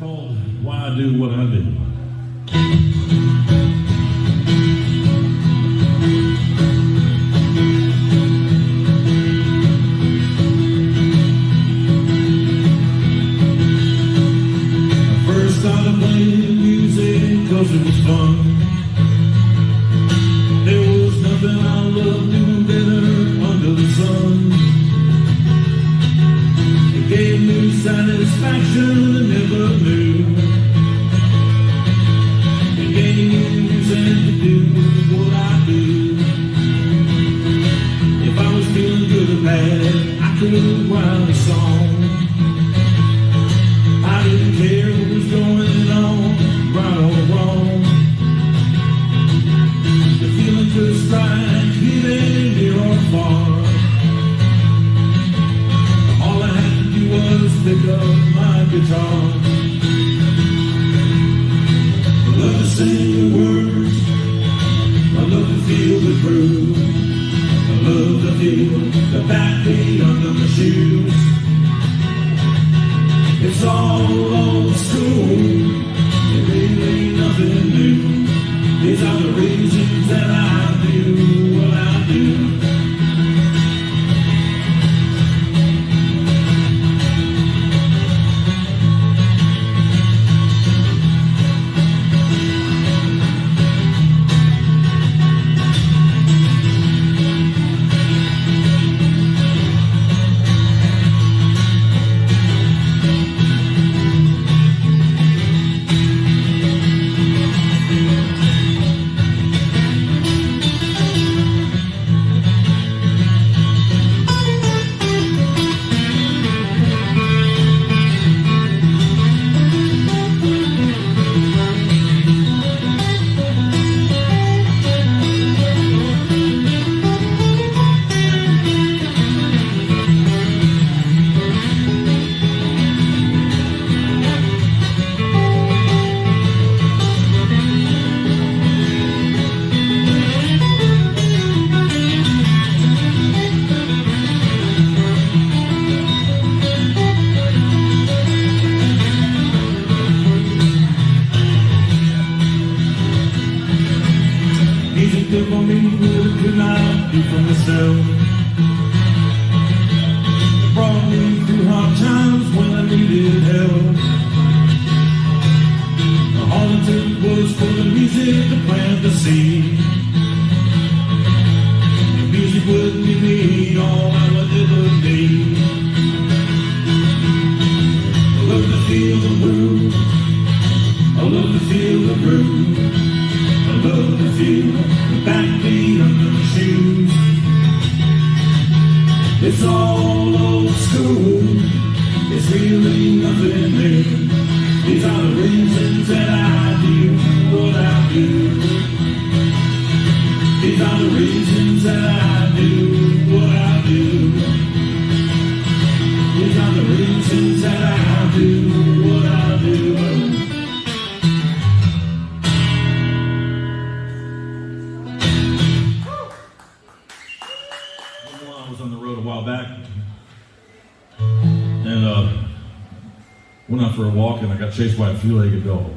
called Why I Do What I Do. I first started playing music 'cause it was fun. There was nothing I loved doing better under the sun. It gave me satisfaction I never knew. It gave me reason to do what I do. If I was feeling good or bad, I could write a song. I didn't care what was going on, right or wrong. The feeling could strike even near or far. All I had to do was pick up my guitar. I love to sing the words, I love to feel the groove, I love to feel the backbeat under my shoes. It's all old school, it really ain't nothing new. These are the reasons that I do what I do. Music took on me what I could not do for myself. It brought me through hard times when I needed help. All it took was for the music to plant the seed. The music would give me all I would ever need. I love to feel the groove, I love to feel the groove. I love to feel the backbeat under my shoes. It's all old school, it's really nothing new. These are the reasons that I do what I do. These are the reasons that I do what I do. These are the reasons that I do what I do. On the road a while back, and went out for a walk, and I got chased by a three-legged dog.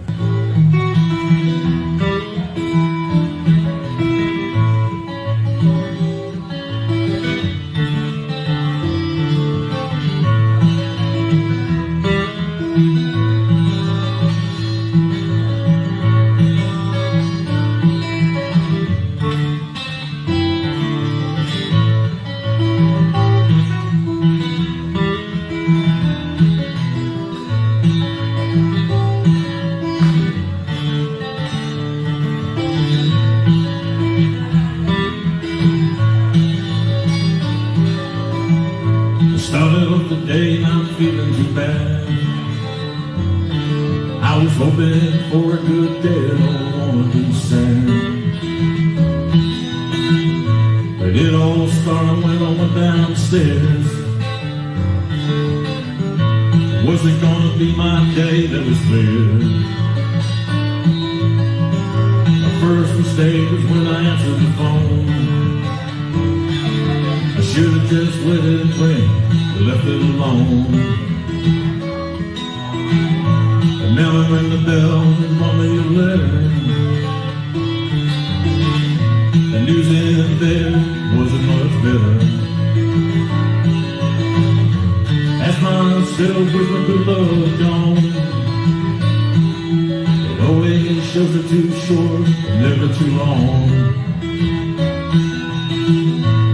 Started off the day not feeling too bad. I was hoping for a good day, don't wanna be sad. But it all started when I went downstairs. Wasn't gonna be my day, that was clear. My first mistake was when I answered the phone. I should have just let it ring, left it alone. Never ring the bell and wrote me a letter. The news in there wasn't much better. Asked myself, where's my good love gone? It always shows it too short, never too long.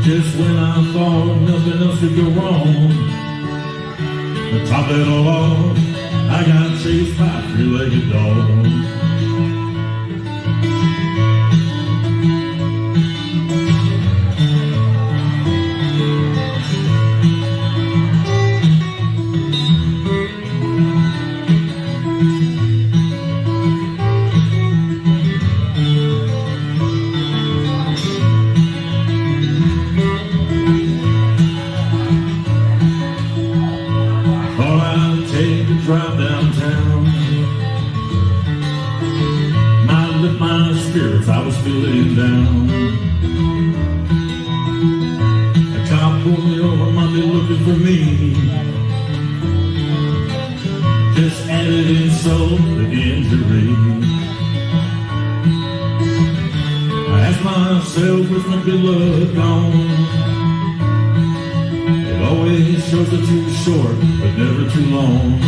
Just when I thought nothing else could go wrong, to top it all off, I got chased by a three-legged dog. Drive downtown, might lift my spirits, I was feeling down. A cop pulled me over, might be looking for me. Just added insult to injury. I asked myself, where's my good luck gone? It always shows it too short, but never too long.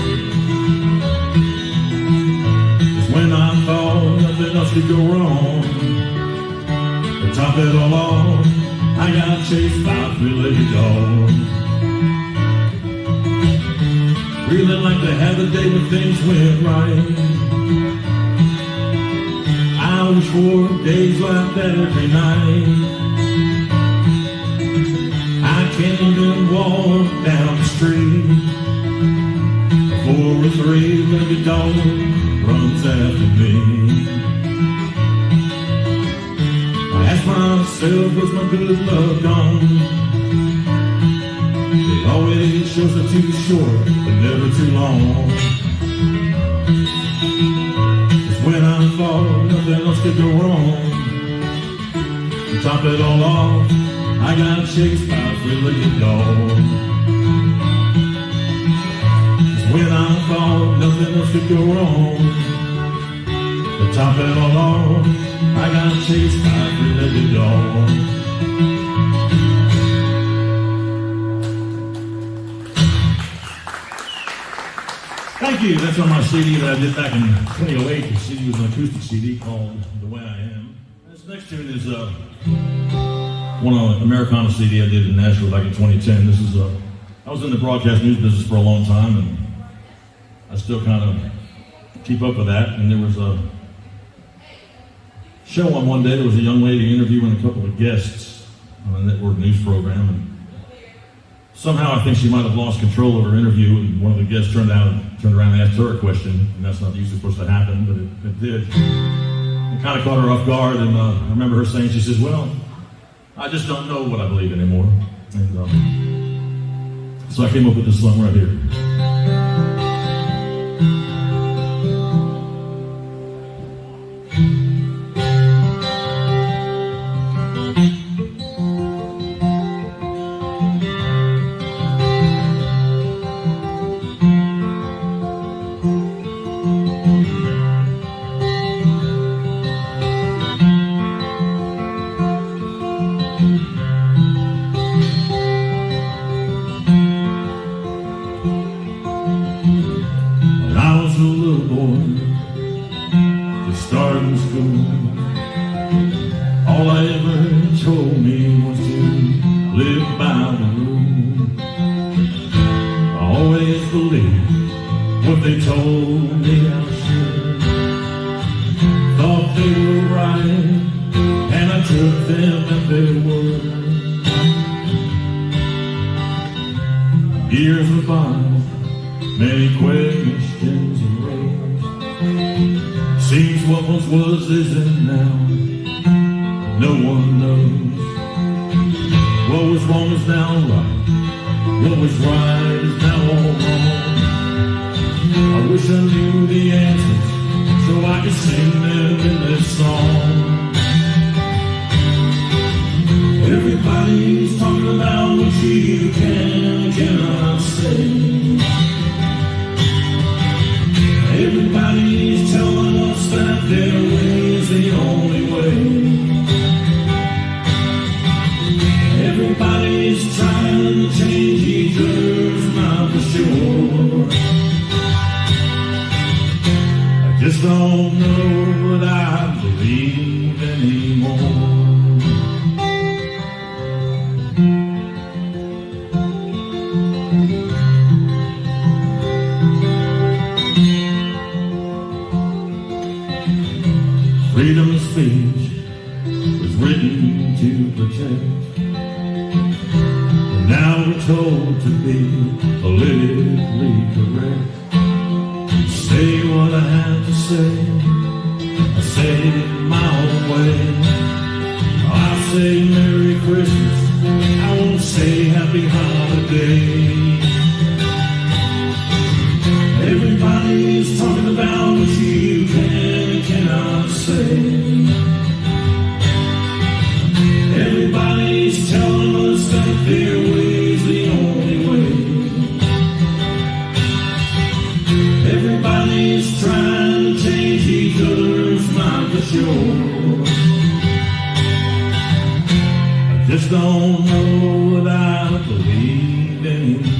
When I thought nothing else could go wrong, to top it all off, I got chased by a three-legged dog. Really like to have a day when things went right. I wish for days like that every night. I can't even walk down the street before a three-legged dog runs after me. I ask myself, where's my good love gone? It always shows it too short, but never too long. Just when I thought nothing else could go wrong, to top it all off, I got chased by a three-legged dog. When I thought nothing else could go wrong, to top it all off, I got chased by a three-legged dog. Thank you. That's on my CD that I did back in 2008. The CD was an acoustic CD called The Way I Am. This next tune is one on an Americana CD I did in Nashville back in 2010. This is I was in the broadcast news business for a long time, and I still kind of keep up with that. And there was a show on one day, there was a young lady interviewing a couple of guests on a network news program. And somehow I think she might have lost control of her interview, and one of the guests turned around and asked her a question. And that's not usually supposed to happen, but it did. It kind of caught her off guard. And I remember her saying, she says, well, I just don't know what I believe anymore. And so I came up with this song right here. Starting school, all I ever told me was to live by the rule. I always believed what they told me I should. Thought they were right, and I took them at their word. Years went by, many questions arose. Seems what once was isn't now. No one knows. What was wrong is now right. What was right is now all wrong. I wish I knew the answers so I could sing them in this song. Everybody's talking about what you can and cannot say. Everybody's telling us that their way is the only way. Everybody's trying to change each other's mind for sure. I just don't know what I believe anymore. Freedom of speech was written to protect, and now we're told to be politically correct. Say what I have to say, I say it my own way. I say Merry Christmas, I won't say Happy Holiday. Everybody's talking about what you can and cannot say. Everybody's telling us that their way's the only way. Everybody's trying to change each other's mind for sure. I just don't know what I believe anymore.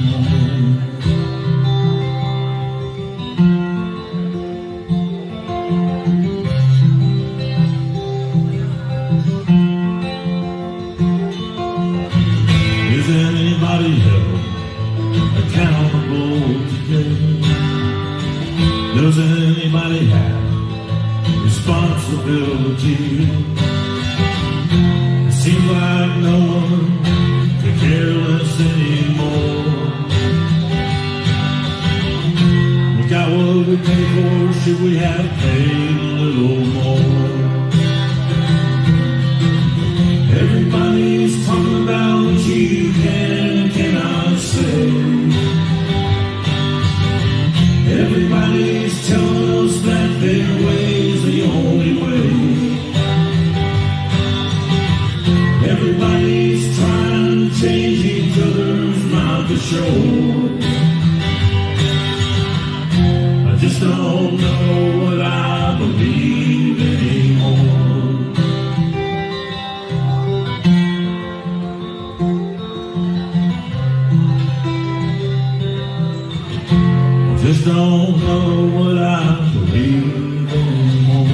Is anybody held accountable today? Does anybody have responsibility? It seems like no one could care less anymore. We got what we pay for, should we have paid a little more? Everybody's talking about what you can and cannot say. Everybody's telling us that their way's the only way. Everybody's trying to change each other's mind for sure. I just don't know what I believe anymore. Just don't know what I believe anymore.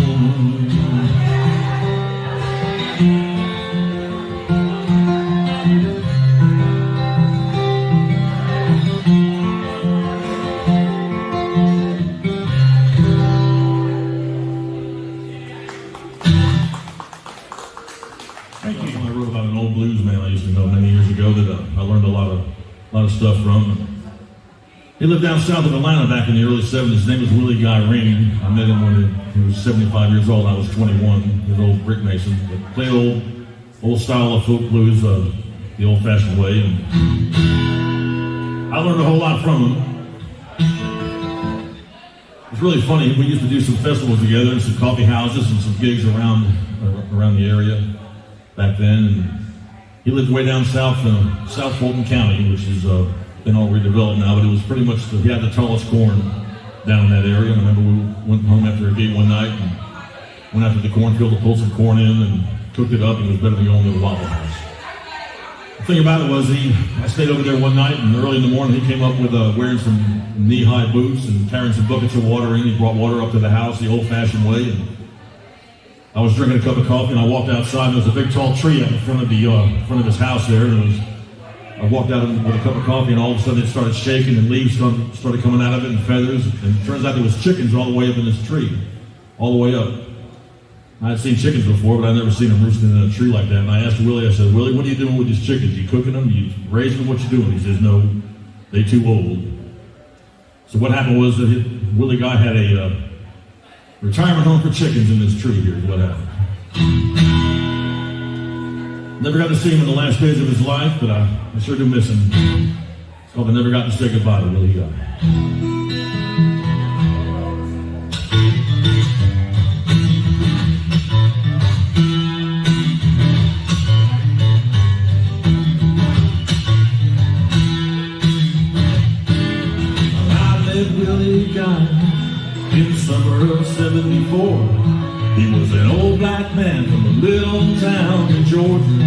Thank you. I wrote about an old blues man I used to know many years ago that I learned a lot of stuff from. He lived down south of Atlanta back in the early 70s. His name was Willie Guy Ring. I met him when he was 75 years old. I was 21. He was an old brick mason. But played old style of folk blues, the old-fashioned way. And I learned a whole lot from him. It was really funny. We used to do some festivals together and some coffee houses and some gigs around the area back then. And he lived way down south, South Fulton County, which is been all redeveloped now, but it was pretty much, he had the tallest corn down in that area. And I remember we went home after a gig one night and went out to the cornfield to pull some corn in and cooked it up, and it was better than going to the Waffle House. The thing about it was I stayed over there one night, and early in the morning he came up with wearing some knee-high boots and carrying some buckets of water in. He brought water up to the house the old-fashioned way, and I was drinking a cup of coffee, and I walked outside, and there was a big tall tree out in front of his house there, and I walked out with a cup of coffee, and all of a sudden it started shaking, and leaves started coming out of it, and feathers. And it turns out there was chickens all the way up in this tree, all the way up. I had seen chickens before, but I'd never seen them roosting in a tree like that. And I asked Willie, I said, Willie, what are you doing with these chickens? You cooking them? You raising them? What you doing? He says, no, they too old. So what happened was that Willie Guy had a retirement home for chickens in this tree here is what happened. Never got to see him in the last days of his life, but I sure do miss him. It's called I Never Got to Say Goodbye to Willie Guy. Willie Guy in summer of '74. He was an old black man from a little town in Georgia.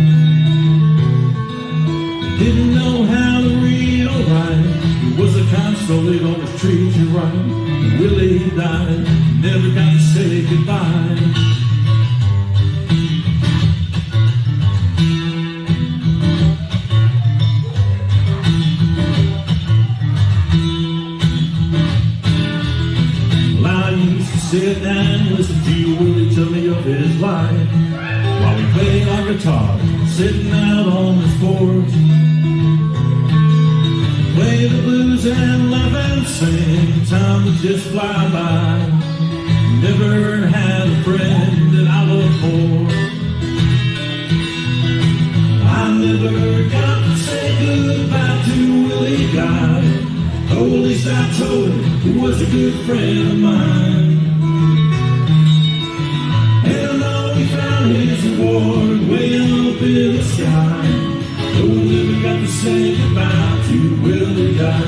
He didn't know how to read or write. He was the kind of soul that always treats you right. And Willie died, never got to say goodbye. Sit down and listen to Willie tell me of his life while we played our guitar, sitting out on his porch. Play the blues and laugh and sing, time would just fly by. Never had a friend that I loved more. I never got to say goodbye to Willie Guy. Oh, at least I told him he was a good friend of mine. His reward way up in the sky. No one ever got to say goodbye to Willie Guy.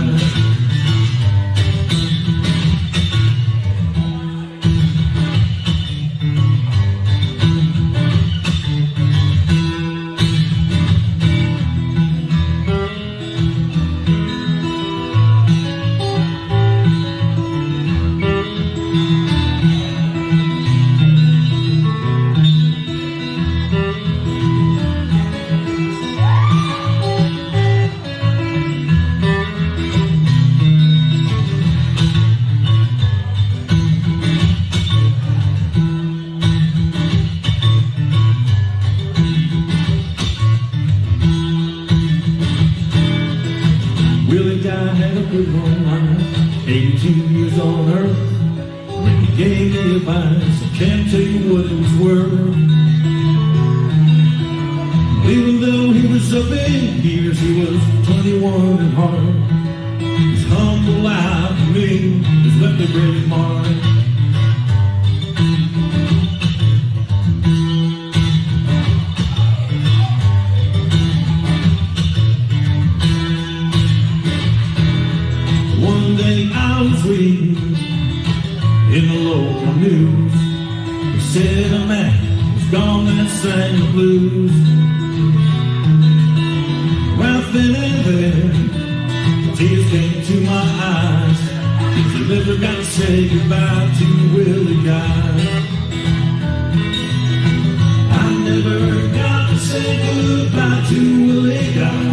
Willie Guy had a good long life, 82 years on earth. When he gave me advice, I can't tell you what it was worth. Even though he was up in years, he was 21 at heart. His humble life for me has left a great mark. I was reading in the local news. They said a man was gone that sang the blues. Right then and there, tears came to my eyes, 'cause I never got to say goodbye to Willie Guy. I never got to say goodbye to Willie Guy.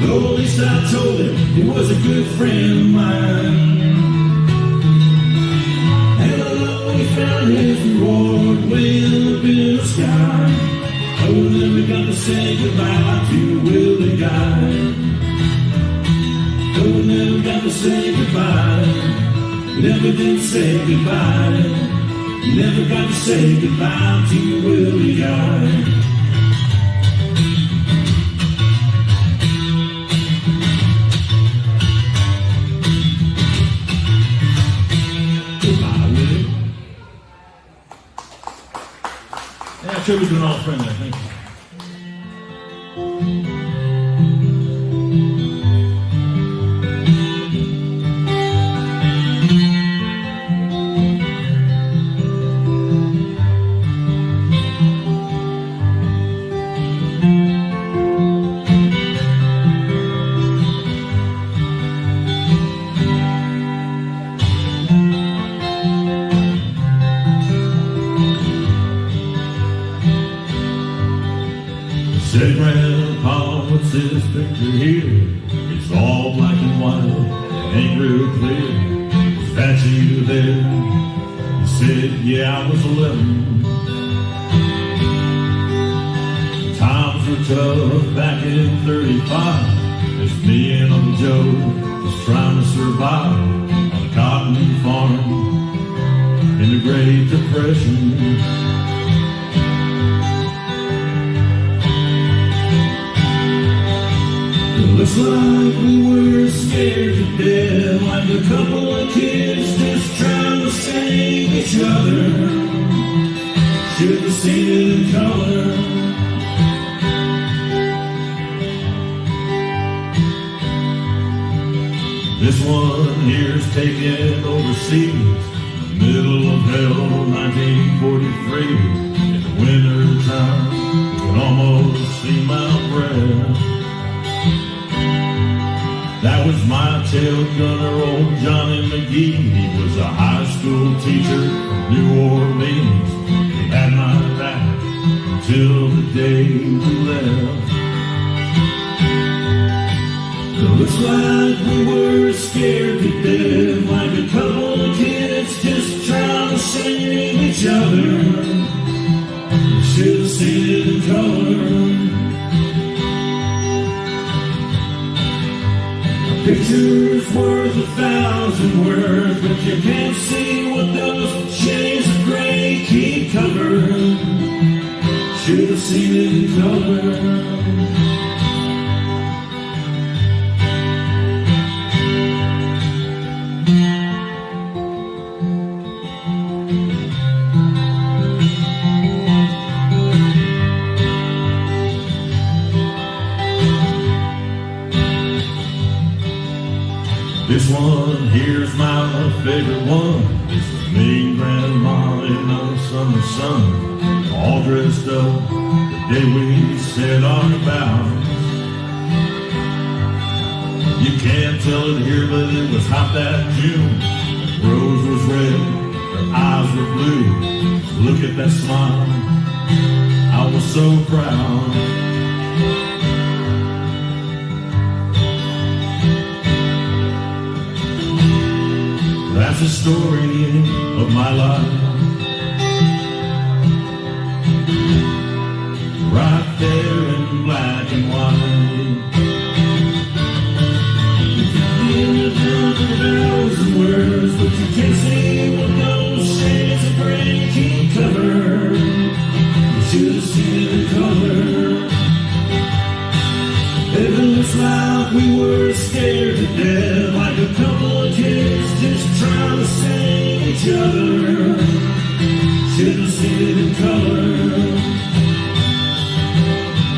Though at least I told him he was a good friend of mine. And I know he found his reward way up in the sky. I will never got to say goodbye to Willie Guy. I will never got to say goodbye. Never did say goodbye. Never got to say goodbye to Willie Guy. Yeah, tribute to an old friend there. Thank you. Said, Grandpa, what's this picture here? It's all black and white, ain't real clear. Is that you there? He said, yeah, I was 11. Times were tough back in 35. It's me and Uncle Joe just trying to survive on a cotton farm in the Great Depression. Looks like we were scared to death, like a couple of kids just trying to save each other. Should have seen it in color. This one here's taken overseas. middle of hell, 1943, in the winter time, you can almost see my breath. That was my tail gunner, old Johnny McGee. He was a high school teacher from New Orleans. He had my back until the day we left. It looks like we were scared to death, like a couple of kids just trying to save each other. You should have seen it in color. A picture's worth 1,000 words, but you can't see what those shades of gray keep covered. Should have seen it in color. This one here's my favorite one. This is me and Grandma in the summer sun, all dressed up the day we said our vows. You can't tell it here, but it was hot that June. Rose was red, her eyes were blue. Look at that smile, I was so proud. That's the story of my life, right there in black and white. You can hear the 1,000 words, but you can't see what those shades of gray keep covered. You should have seen it in color. It looks like we were scared to death, like a couple of kids just trying to save each other. Should have seen it in color.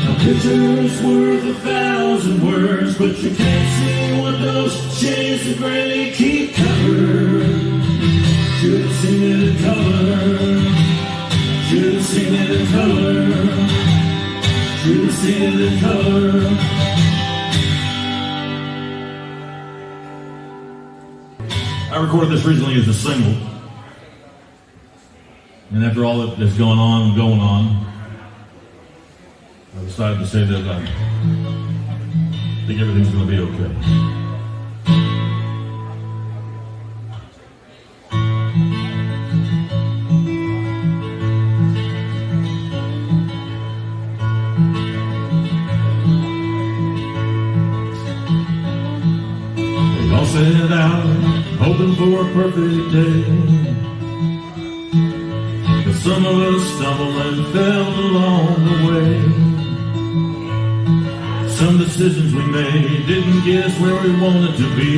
A picture's worth 1,000 words, but you can't see what those shades of gray keep covered. Should have seen it in color. Should have seen it in color. Should have seen it in color. I recorded this recently as a single, and after all that is going on, I decided to say that I think everything's going to be okay. We all set out hoping for a perfect day, but some of us stumbled and fell along the way. Some decisions we made didn't get us where we wanted to be.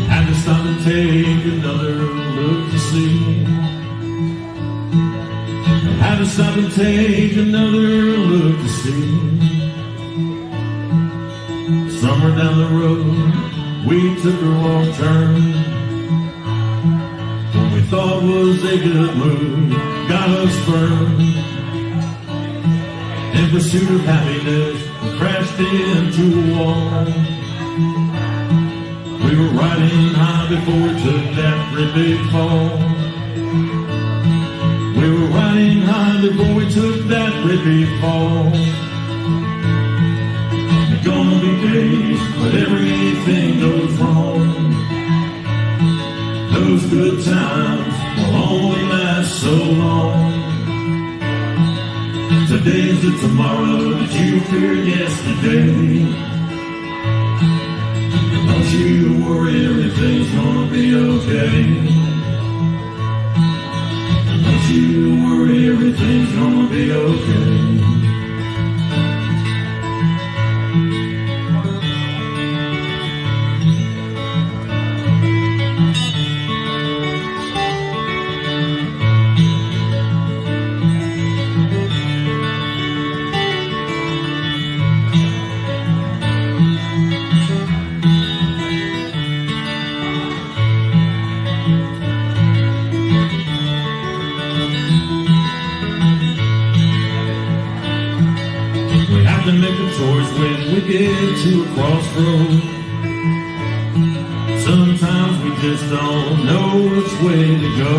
Had to stop and take another look to see. Had to stop and take another look to see. Somewhere down the road we took a wrong turn. What we thought was a good move got us burned. In pursuit of happiness, we crashed into a wall. We were riding high before we took that great big fall. We were riding high before we took that great big fall. There's gonna be days when everything goes wrong. Those good times will only last so long. Today's the tomorrow that you feared yesterday. Don't you worry, everything's gonna be okay. Don't you worry, everything's gonna be okay. choice when we get to a crossroad. Sometimes we just don't know which way to go.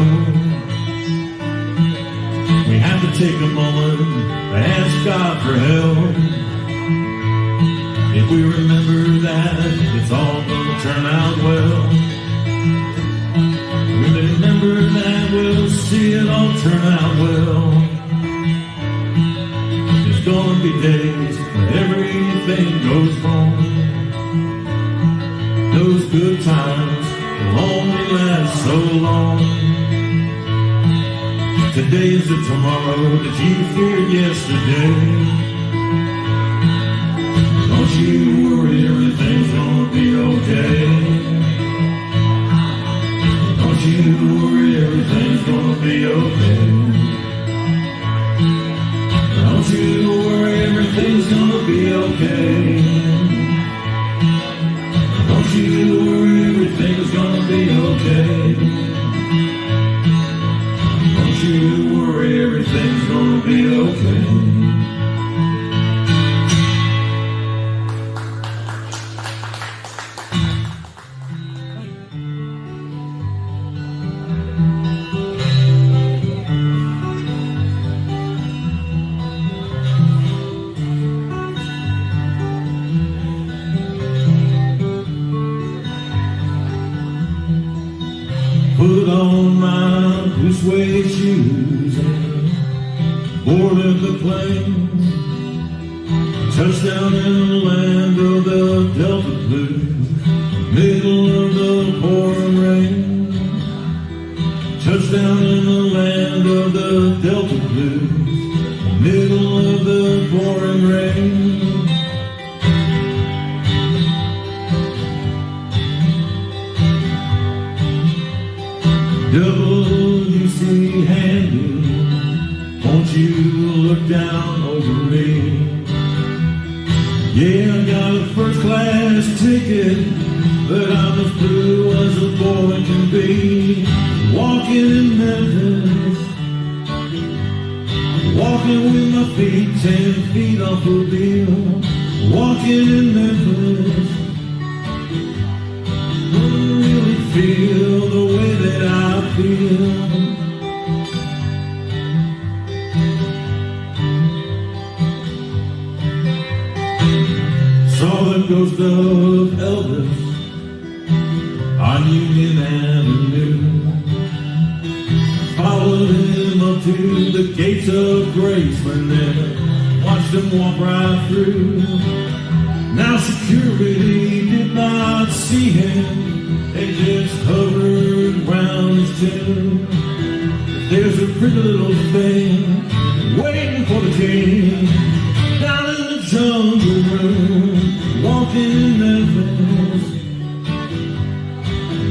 We have to take a moment to ask God for help. If we remember that it's all gonna turn out well, we remember that we'll see it all turn out well. There's gonna be days when everything goes wrong. Those good times will only last so long. Today is the tomorrow that you feared yesterday. Don't you worry, everything's gonna be okay. Don't you worry, everything's gonna be okay. Don't you worry, everything's gonna be okay. Don't you worry, everything's gonna be okay. Don't you worry, everything's gonna be okay. Put on my blue suede shoes and boarded the plane. Touchdown in the land of the Delta Blues, middle of the pouring rain. Touchdown in the land of the Delta Blues, middle of the pouring rain. WC Handy, won't you look down over me? Yeah, I got a first class ticket, but I'm as blue as a boy can be. Walking in Memphis, walking with my feet 10 feet off the wheel. Walking in Memphis, don't really feel the way that I feel. Saw the ghost of Elvis on Union Avenue. Followed him up to the gates of Graceland, watched him walk right through. Now security did not see him, they just hovered round his tomb. There's a pretty little thing waiting for the king down in the jungle room. Walking in Memphis,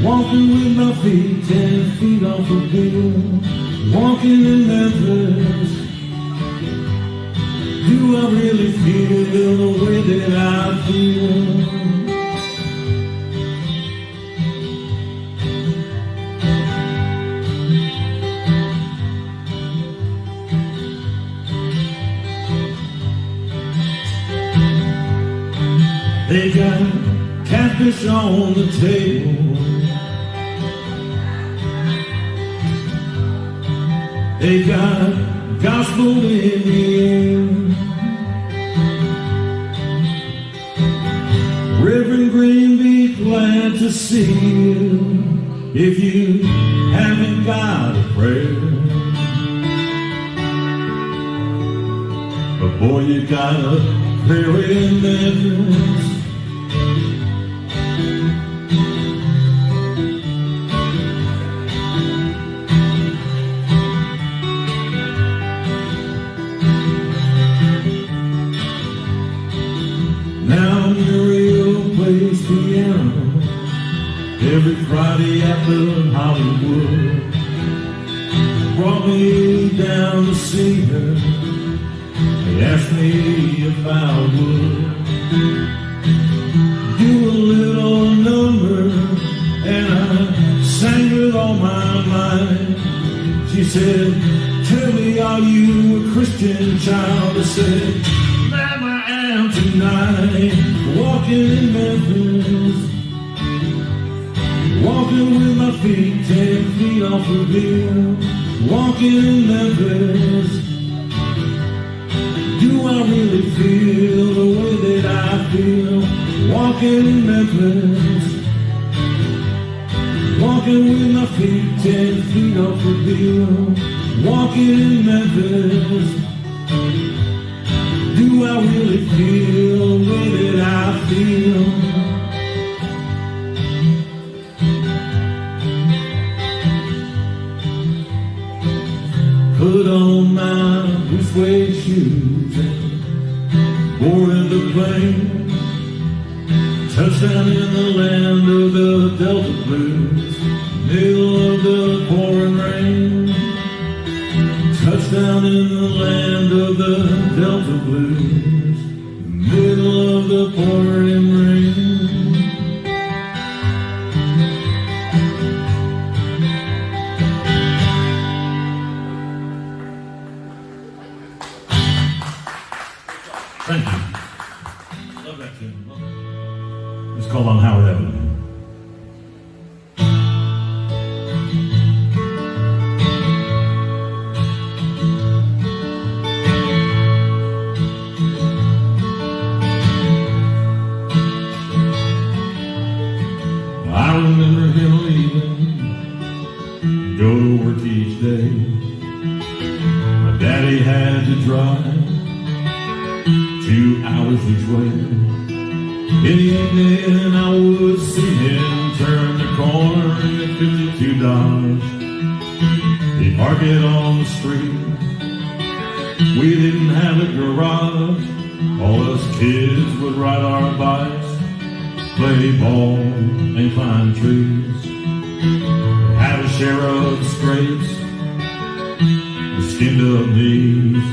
walking with my feet 10 feet off the wheel. Walking in Memphis, do I really feel the way that I feel? They got catfish on the table, they got gospel in the air. Reverend Green, be glad to see you if you haven't got a prayer. But boy, you got a prayer in Memphis. Now Muriel plays piano every Friday after Hollywood. Brought me down to see her. They asked me if I would do a little number, and I sang with all my might. She said, "Tell me, are you a Christian child?" I said, "Ma'am, I am tonight, walking in Memphis, walking with my feet 10 feet off the bill, walking in Memphis. Do I really feel the way that I feel, walking in Memphis, walking with my feet 10 feet off the bill, walking in Memphis. Do I really feel the way that I feel? Put on my blue suede shoes and boarded the plane. Touchdown in the land of the Delta Blues, middle of the pouring rain. Touchdown in the land of the Delta Blues, middle of the pouring rain. Thank you. Love that tune. It's called On Howard Avenue. I remember him leaving, go to work each day. My daddy had to drive 2 hours each way. In the evening I would see him turn the corner and get $52. He'd park it on the street. We didn't have a garage. All us kids would ride our bikes, play ball and climb trees. Have a share of scrapes, the skinned up knees.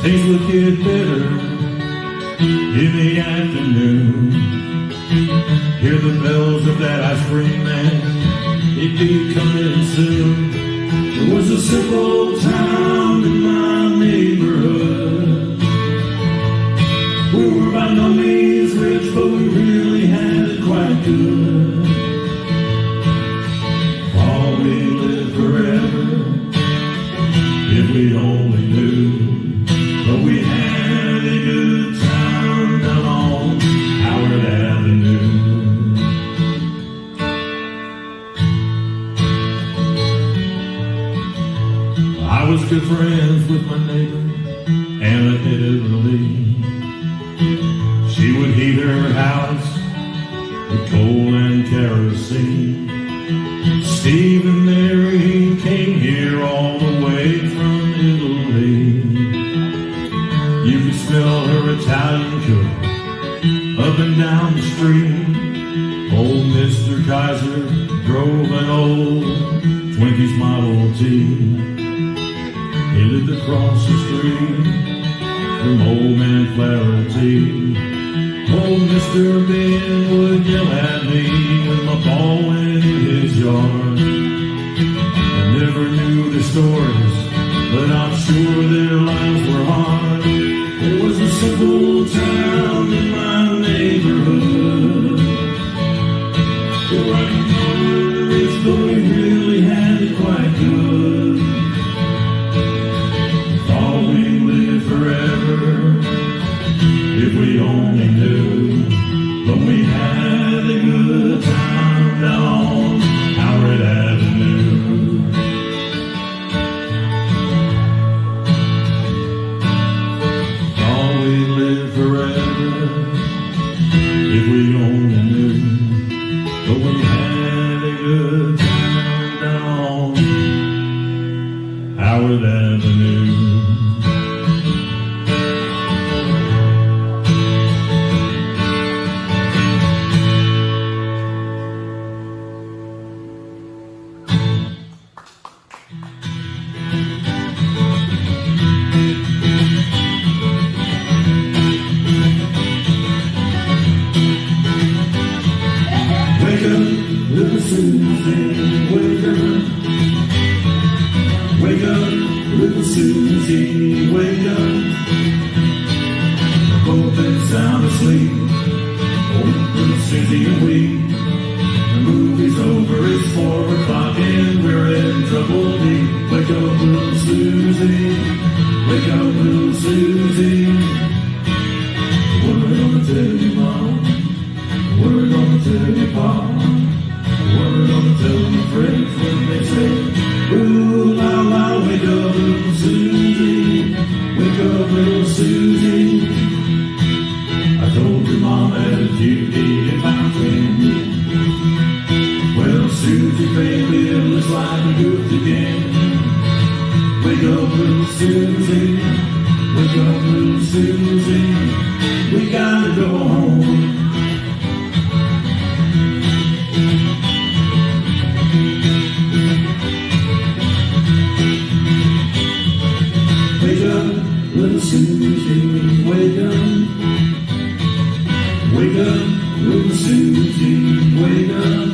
Things would get better in the afternoon. Hear the bells of that ice cream man, it'd be coming soon. It was a simple town in my neighborhood. We were by no means rich, but we really had it quite good. Oh, we lived forever, if we only knew. But we had a good time down on Howard Avenue. I was good friends with my neighbor, Anna Italy. She would heat her house with coal and kerosene. Steve and Mary came here all the way from Italy. You could smell her Italian cook up and down the street. Old Mr. Kaiser drove an old Twinkies Model T. He lived across the street from Old Man Flaherty. Old Mr. Ben would yell at me when my ball went in his yard. I never knew their stories, but I'm sure their lives were hard. It was a simple town in my neighborhood. We weren't rich, but we really had it quite good. Thought we'd live forever, if we only knew. But we had a good time down on Howard Avenue. Forever, if we only knew. But we had a good time down Howard Avenue. Little Susie, wake up. Wake up, little Susie, wake up. do it again. Wake up, little Susie. Wake up, little Susie. We gotta go home. Wake up, little Susie. Wake up. Wake up, little Susie. Wake up.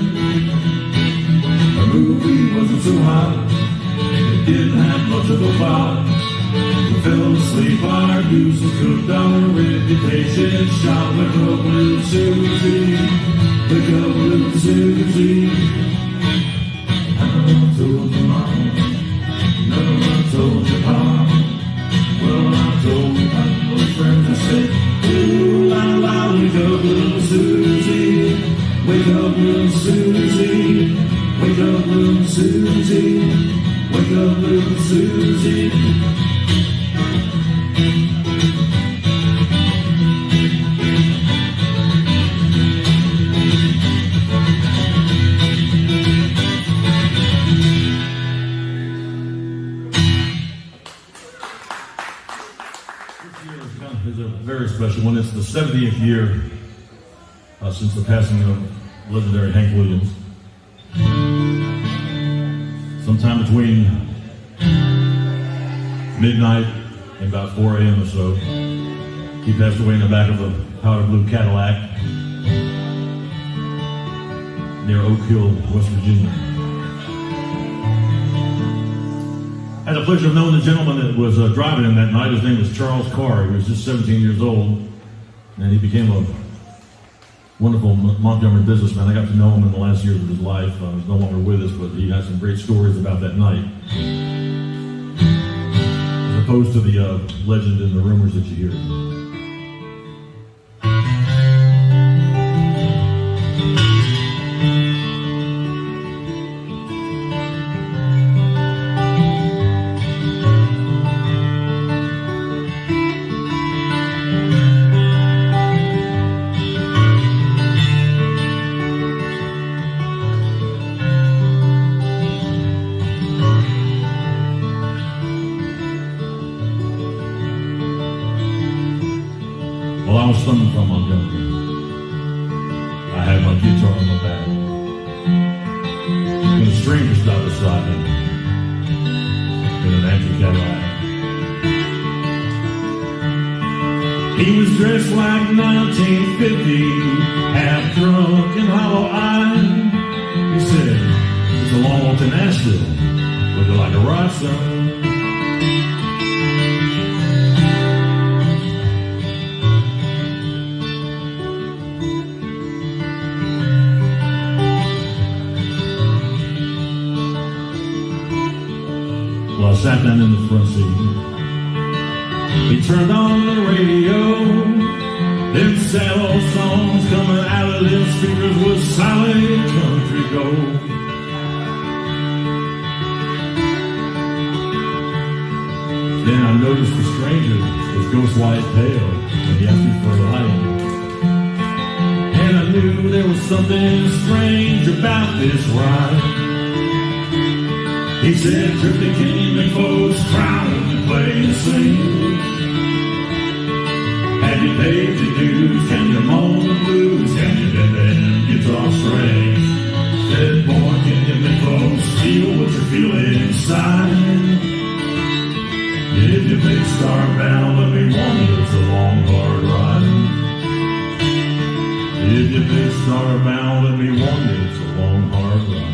Our movie wasn't so hot. It didn't have much of a plot. We fell asleep, our goose was cooked, our reputation shot. Wake up, little Susie. Wake up, little Susie. I told your mom. No, I told your pop. Well, I told my little friends, I said, ooh, la, la, wake up, little Susie. Wake up, little Susie. Wake up, little Susie. Wake up, little Susie. Is a very special one. It's the 70th year since the passing of legendary Hank Williams. Sometime between midnight and about 4 a.m. or so, he passed away in the back of a powder blue Cadillac near Oak Hill, West Virginia. I had the pleasure of knowing the gentleman that was driving him that night. His name was Charles Carr. He was just 17 years old, and he became a wonderful Montgomery businessman. I got to know him in the last years of his life. He's no longer with us, but he has some great stories about that night, as opposed to the legend and the rumors that you hear. Well, I was coming from Montgomery. I had my guitar on my back. When a stranger stopped beside me in an empty Cadillac. He was dressed like 1950, half drunk and hollow-eyed. He said, "It's a long walk to Nashville. Would you like a ride, son?" Well, I sat down in the front seat. He turned on the radio. Them sad old songs coming out of them speakers was solid country gold. Then I noticed the stranger was ghost white pale when he asked me for a light. And I knew there was something strange about this ride. He said, "Drifting came and folks crowded to play and sing. Have you paid your dues? Can you moan the blues? Can you bend them guitar strings?" Said, "Boy, can you make folks feel what you feel inside? If you big star bound, let me warn you, it's a long, hard ride. If you big star bound, let me warn you, it's a long, hard ride."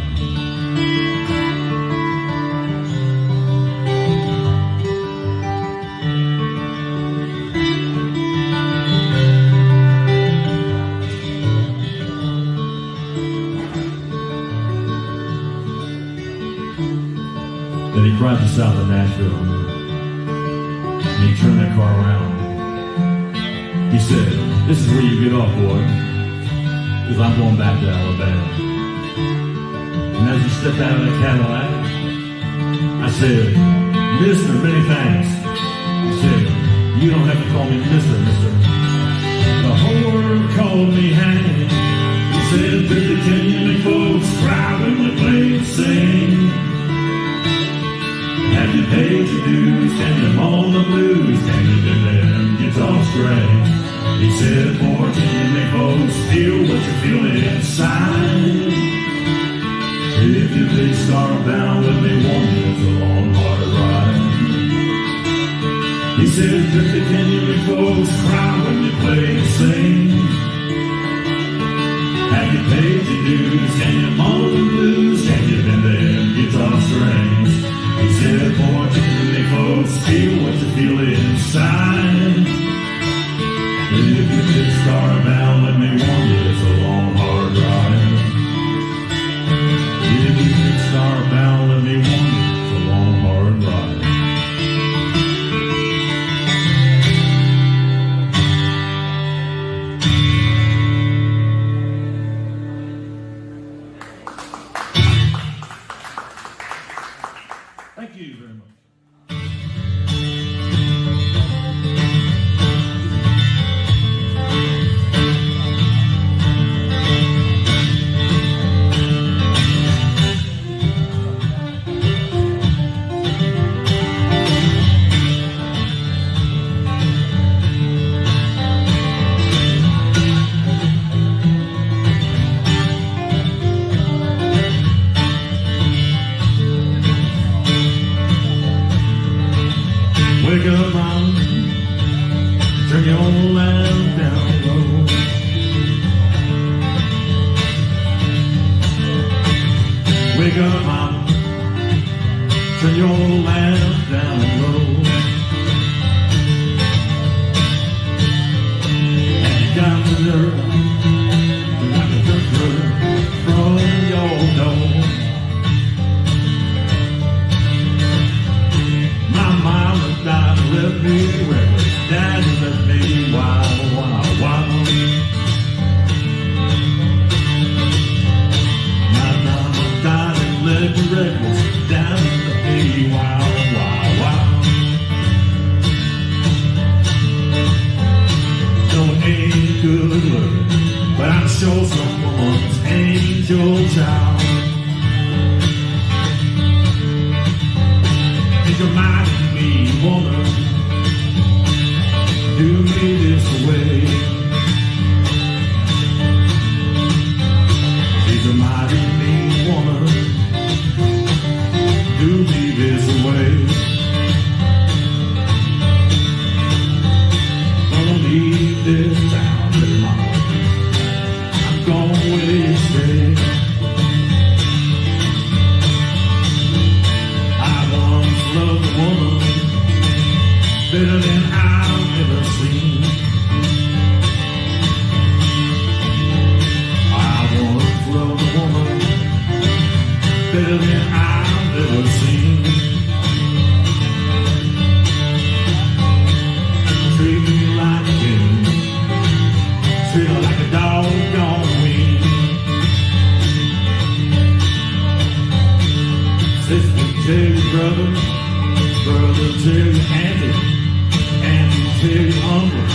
Then he cried to south of Nashville, and he turned that car around. He said, "This is where you get off, boy, because I'm going back to Alabama." And as he stepped out of that Cadillac, I said, "Mister, many thanks." He said, "You don't have to call me Mister. The whole world called me Hank." He said, "Can you make folks cry when we play and sing? pay your dues? Can you moan the blues? Can you do them guitar strings? He said, boy, can you make folks feel what you feel inside? If you big star bound, let me warn you, it's a long, hard ride. He said, Drifty, can you make folks cry when you play and sing? Have you paid your dues? Can you moan the blues? Can you bend them guitar strings? He said, boy, can you make folks feel what you feel inside? If you big star bound, let me warn you, it's a long, hard ride. If you big star bound, let me warn you, it's a long, hard ride. Thank you very much. Wake up, mom, turn your lamp down low. Wake up, mom, turn your lamp down low. And you got the nerve, you got the dirt from your door. My mama died, left me reckless. Daddy left me wild, wild, wild. My mama died and left me reckless. Daddy left me wild, wild, wild. No, it ain't good looking, but I'm sure someone's angel child. Think of my woman, do me this way. She's a mighty mean woman, do me this way. Gonna leave this town tomorrow, I'm gonna where you stay. I once loved a woman better than I've ever seen. I once loved a woman better than I've ever seen. Treat me like a king, treat her like a doggone queen. Sister, tell your brother, brother, tell your auntie, tell your uncle,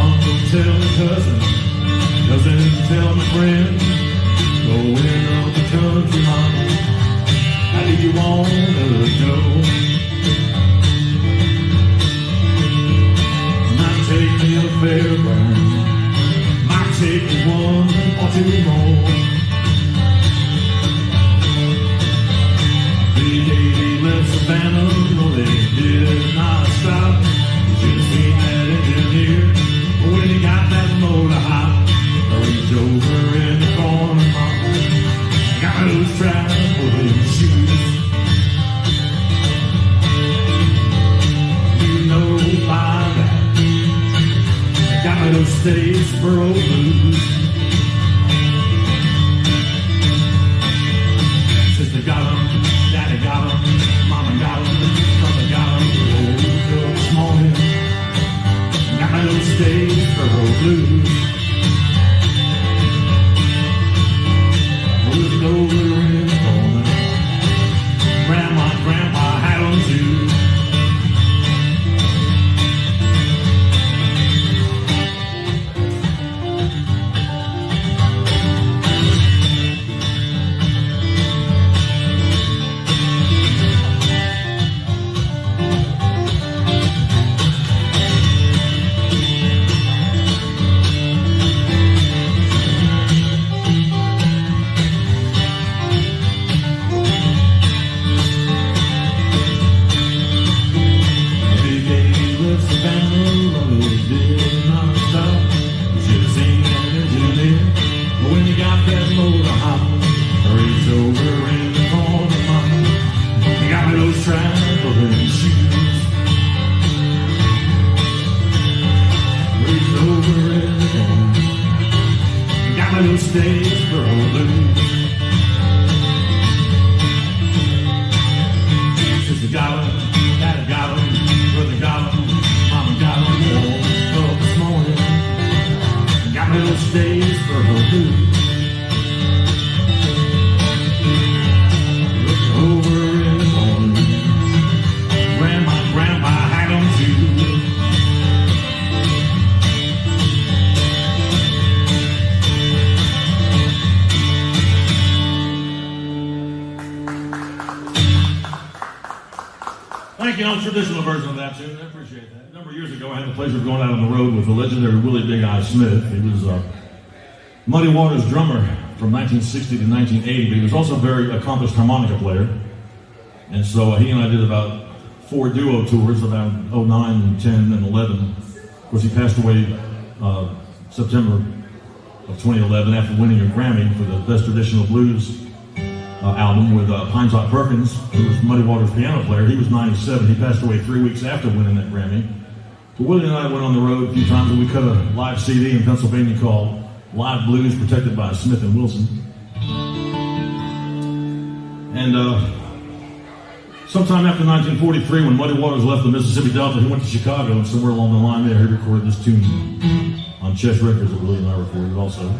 uncle tell my cousin, cousin tell my friend, going up the country, mama, how do you wanna go? Might take me a fairground, might take me one or two more. B-80 left Savannah, no they did not stop. Should have seen that engineer when he got that motor hot. I reached over in the corner, mama, got those traveling shoes. You know by that, got me those Statesboro blues. Sister got 'em, daddy got 'em, mama got 'em, brother got 'em. Woke up this morning, got my little Statesboro blues. Looking over in the corner, grandma and grandpa had 'em too. traveling shoes. Reached over in the morning, got my little Statesboro blues. Sister got 'em, Daddy got 'em, brother got 'em, Mama got 'em. Woke up this morning, got my little Statesboro blues. Over in the morning, grandpa had 'em too. Thank you. Traditional version of that tune. I appreciate that. A number of years ago, I had the pleasure of going out on the road with the legendary Willie Big Eye Smith. He was Muddy Waters drummer from 1960 to 1980, but he was also a very accomplished harmonica player. And so he and I did about 4 duo tours around 09 and 10 and 11. Of course, he passed away September of 2011 after winning a Grammy for the Best Traditional Blues album with Pine Top Perkins, who was Muddy Waters' piano player. He was 97. He passed away 3 weeks after winning that Grammy. But Willie and I went on the road a few times, and we cut a live CD in Pennsylvania called Live Blues, protected by Smith & Wilson. And sometime after 1943, when Muddy Waters left the Mississippi Delta, he went to Chicago, and somewhere along the line there, he recorded this tune on Chess Records that Willie and I recorded also.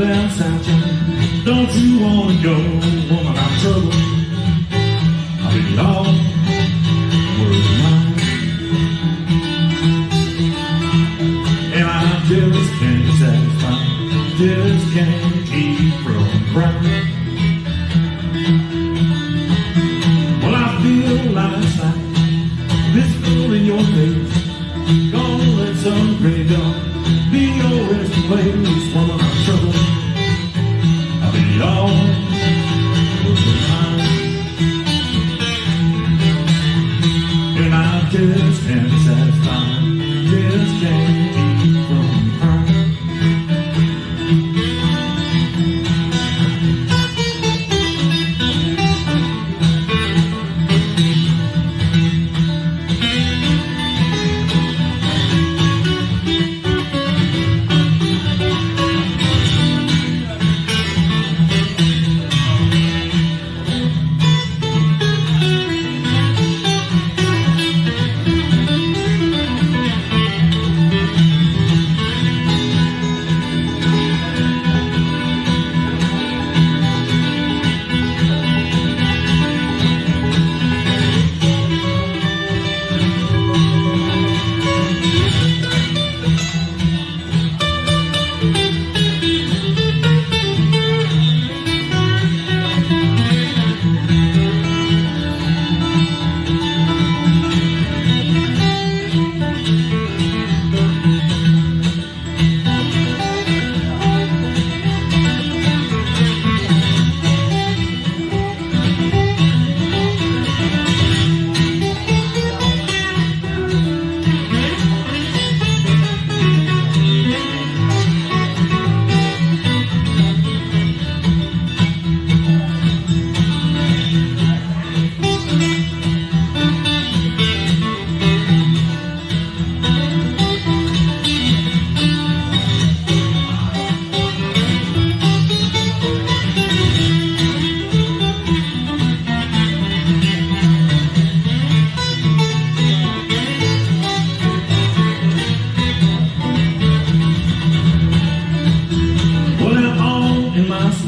down south, don't you wanna go, woman, I'm trouble. I'll be all world of mine, and I just can't satisfy, just can't keep from crying. Well, I feel last night, this fool in your face, gonna let some graveyard be your resting place, woman, I'm trouble. I'll be all worth the time, and I just can't satisfy, just can't keep from crying.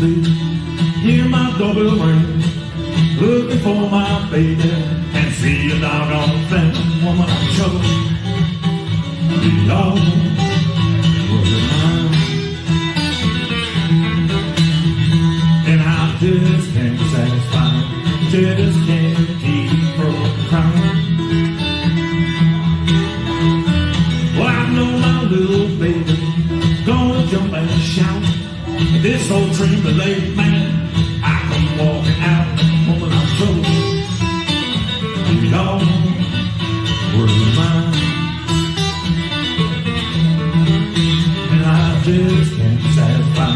sleep. Hear my doorbell ring, looking for my baby, and see a doggone thing. Woman, I'm trouble. You know, you're mine. And I just can't satisfy, just can't keep from crying. Well, I know my little baby gonna jump and shout. This old dream delayed man, I come walking out. Woman, I'm trouble. You know, you're mine. And I just can't satisfy,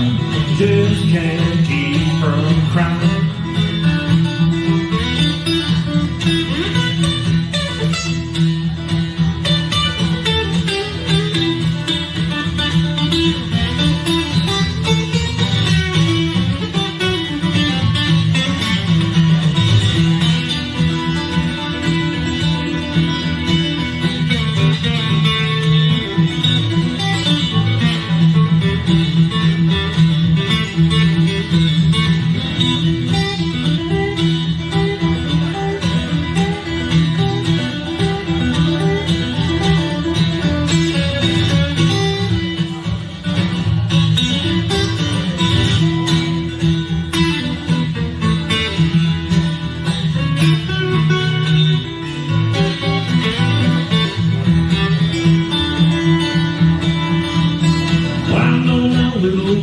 just can't keep from crying.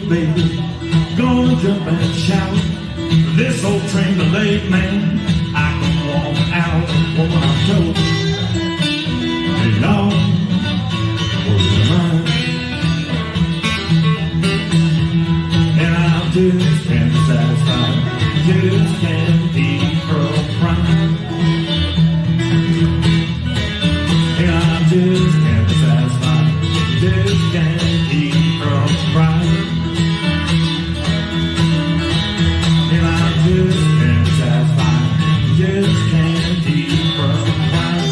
Baby, gonna jump and shout. This old train delayed man, I can walk out. Woman, I'm told, you know, you're mine. And I just can't satisfy, just can't keep from crying. And I just can't satisfy, just can't keep from crying. Just can't satisfy, just can't keep from crying.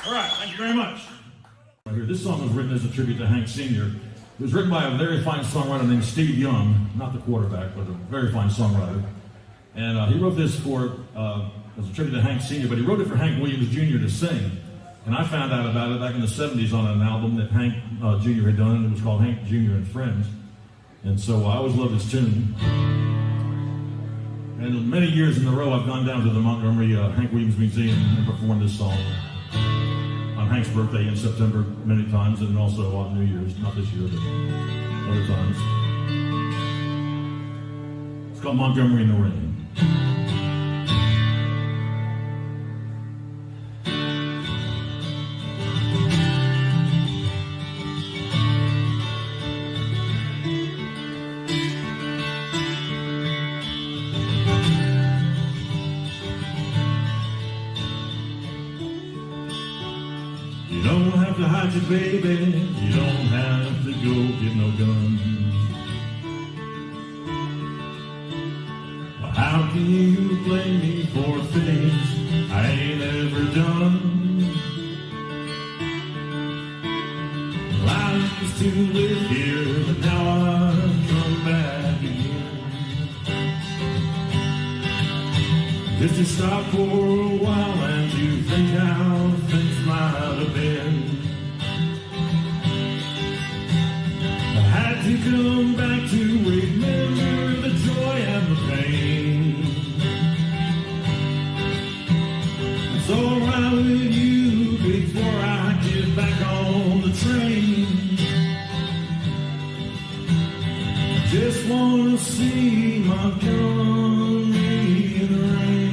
All right, thank you very much. This song was written as a tribute to Hank Sr. It was written by a very fine songwriter named Steve Young, not the quarterback, but a very fine songwriter. And he wrote this for as a tribute to Hank Sr., but he wrote it for Hank Williams Jr. to sing. And I found out about it back in the 70s on an album that Hank Jr. had done. It was called Hank Jr. and Friends. And so I always loved this tune. And many years in a row, I've gone down to the Montgomery Hank Williams Museum and performed this song on Hank's birthday in September many times, and also on New Year's, not this year, but other times. It's called Montgomery in the Rain. You don't have to hide your baby, you don't have to go get no gun. Well, how can you blame me for things I ain't ever done? Well, I used to live here, but now I've come back again. Just to stop for a while and to think how things might have been. I had to come back to remember the joy and the pain. It's alright with you before I get back on the train. I just wanna see Montgomery in the rain.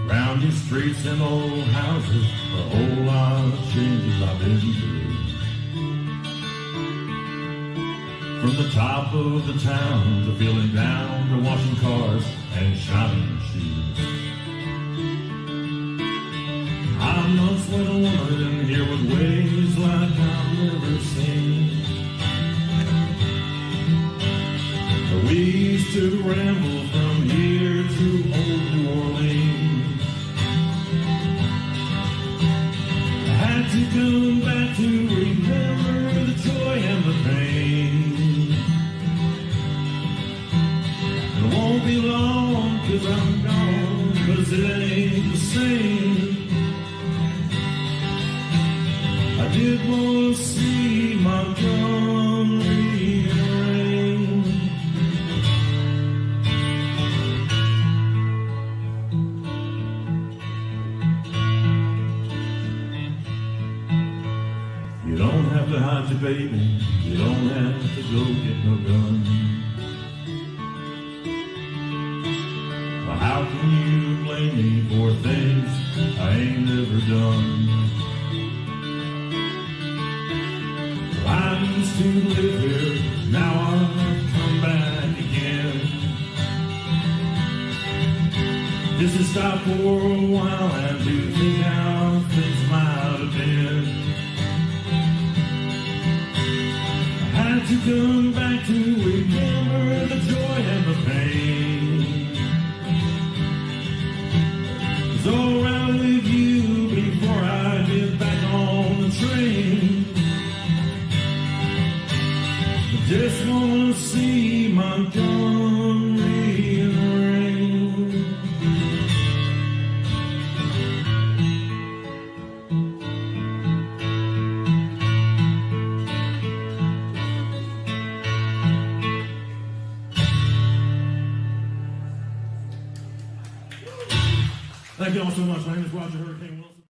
Round these streets and old houses, a whole lot of changes I've been through. From the top of the town to feeling down to washing cars and shining shoes. I once went a woman and here was way ever seen. We used to ramble from here to old New Orleans. I had to come back to remember the joy and the pain. It won't be long 'cause I'm gone, 'cause it ain't the same. I did want to see Montgomery rain. You don't have to hide your baby, you don't have to go get no gun. But how can you blame me for things I ain't never done? I used to live here, now I've come back again. Just to stop for a while and to think how things might have been. I had to come back to remember the joy and the pain. It's all right with you before I get back on the train. Just wanna see Montgomery rain. Thank you all so much. My name is Roger Hurricane Wilson.